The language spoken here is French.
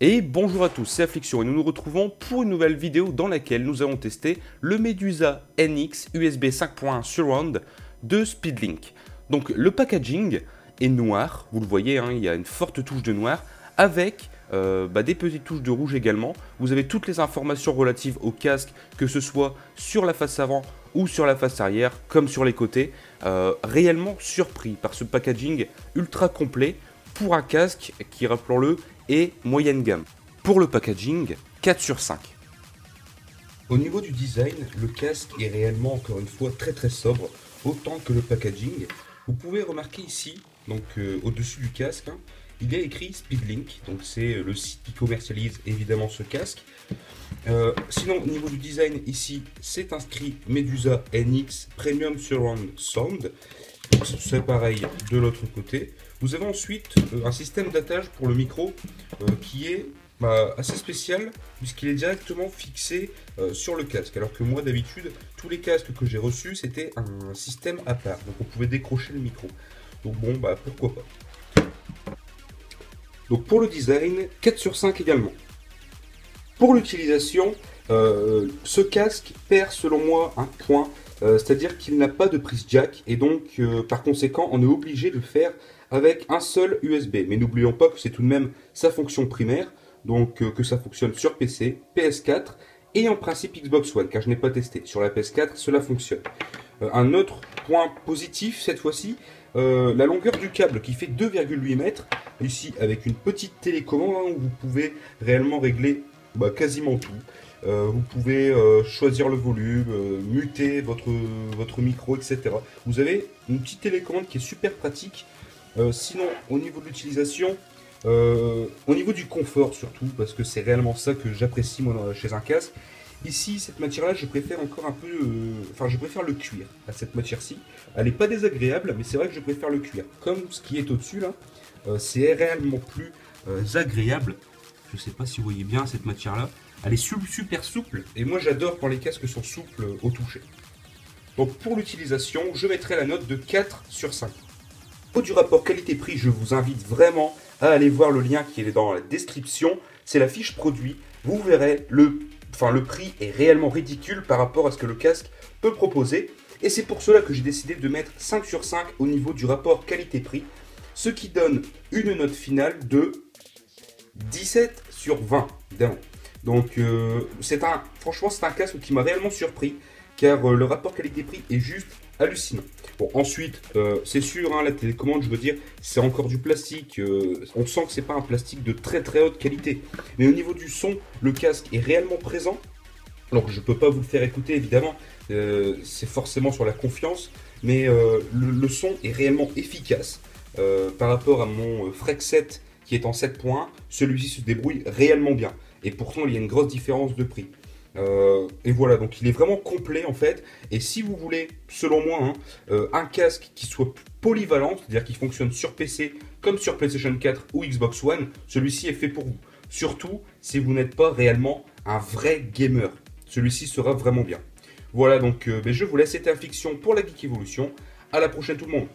Et bonjour à tous, c'est Affliction et nous nous retrouvons pour une nouvelle vidéo dans laquelle nous allons tester le Medusa NX USB 5.1 Surround de Speedlink. Donc le packaging est noir, vous le voyez, hein, il y a une forte touche de noir avec des petites touches de rouge également. Vous avez toutes les informations relatives au casque, que ce soit sur la face avant ou sur la face arrière, comme sur les côtés. Réellement surpris par ce packaging ultra complet pour un casque qui, rappelons-le, est moyenne gamme. Pour le packaging, 4 sur 5. Au niveau du design, le casque est réellement encore une fois très sobre, autant que le packaging. Vous pouvez remarquer ici, donc au-dessus du casque, hein, il y a écrit Speedlink, donc c'est le site qui commercialise évidemment ce casque. Sinon au niveau du design ici, c'est inscrit Medusa NX Premium Surround Sound. C'est pareil de l'autre côté. Vous avez ensuite un système d'attache pour le micro qui est assez spécial puisqu'il est directement fixé sur le casque. Alors que moi d'habitude, tous les casques que j'ai reçus c'était un système à part. Donc on pouvait décrocher le micro. Donc bon, pourquoi pas. Donc pour le design, 4 sur 5 également. Pour l'utilisation, ce casque perd selon moi un point. C'est-à-dire qu'il n'a pas de prise jack et donc par conséquent on est obligé de le faire avec un seul USB. Mais n'oublions pas que c'est tout de même sa fonction primaire, donc que ça fonctionne sur PC, PS4 et en principe Xbox One, car je n'ai pas testé. Sur la PS4 cela fonctionne. Un autre point positif cette fois-ci, la longueur du câble qui fait 2,8 mètres, ici avec une petite télécommande hein, où vous pouvez réellement régler quasiment tout. Vous pouvez choisir le volume, muter votre micro, etc. Vous avez une petite télécommande qui est super pratique. Sinon, au niveau de l'utilisation, au niveau du confort surtout, parce que c'est réellement ça que j'apprécie moi chez un casque. Ici, cette matière-là, je préfère encore un peu... je préfère le cuir à cette matière-ci. Elle n'est pas désagréable, mais c'est vrai que je préfère le cuir. Comme ce qui est au-dessus, là, c'est réellement plus agréable. Je ne sais pas si vous voyez bien cette matière-là. Elle est super souple et moi j'adore quand les casques sont souples au toucher. Donc pour l'utilisation, je mettrai la note de 4 sur 5. Au du rapport qualité-prix, je vous invite vraiment à aller voir le lien qui est dans la description. C'est la fiche produit. Vous verrez, le prix est réellement ridicule par rapport à ce que le casque peut proposer. Et c'est pour cela que j'ai décidé de mettre 5 sur 5 au niveau du rapport qualité-prix. Ce qui donne une note finale de 17 sur 20, évidemment. Donc franchement c'est un casque qui m'a réellement surpris car le rapport qualité-prix est juste hallucinant. Bon ensuite c'est sûr hein, la télécommande je veux dire c'est encore du plastique, on sent que c'est pas un plastique de très haute qualité. Mais au niveau du son le casque est réellement présent. Alors je peux pas vous le faire écouter évidemment, c'est forcément sur la confiance, mais le son est réellement efficace par rapport à mon Frexset qui est en 7.1, celui-ci se débrouille réellement bien. Et pourtant, il y a une grosse différence de prix. Et voilà, donc il est vraiment complet en fait. Et si vous voulez, selon moi, un casque qui soit polyvalent, c'est-à-dire qui fonctionne sur PC comme sur PlayStation 4 ou Xbox One, celui-ci est fait pour vous. Surtout si vous n'êtes pas réellement un vrai gamer. Celui-ci sera vraiment bien. Voilà, donc je vous laisse. C'était Affliction pour la Geek Evolution. À la prochaine tout le monde.